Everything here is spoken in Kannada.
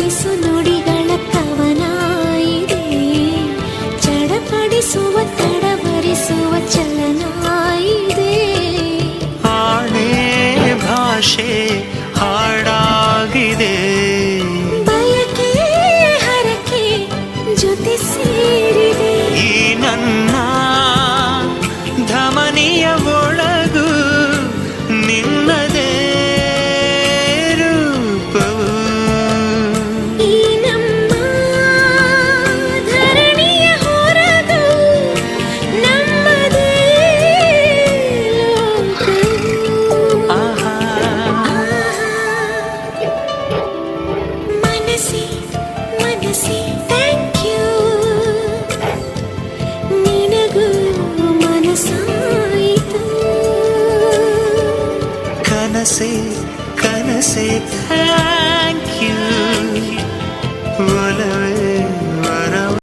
ನಸು ನುಡಿಗಳ ಕವನ ಇದೆ, ಚಡಪಡಿಸುವ ತಡವರಿಸುವ ಚಲನ ಇದೆ. ಆಣೆ ಭಾಷೆ ಹಾಡಾಗಿದೆ, ಬಯಕೆ ಹರಕೆ ಜೊತೆ ಸೇರಿದೆ. ಈ ನನ್ನ ಧಮನಿಯ ಒಳಗು ನಿನ್ನದೇ ರೂಪವು. ಈ ನಮ್ಮ ಧರಣಿಯ ಹೊರಗು ನಮ್ಮದೇ ಲೋಕವು. ಆಹಾ ಮನಸ್ಸೇ ಮನಸ್ಸೇ ಥ್ಯಾಂಕ್ ಯು, ನಿನಗೂ ಮನಸ್ಸಾಯಿತು. ಕನಸೆ ಕನಸೆ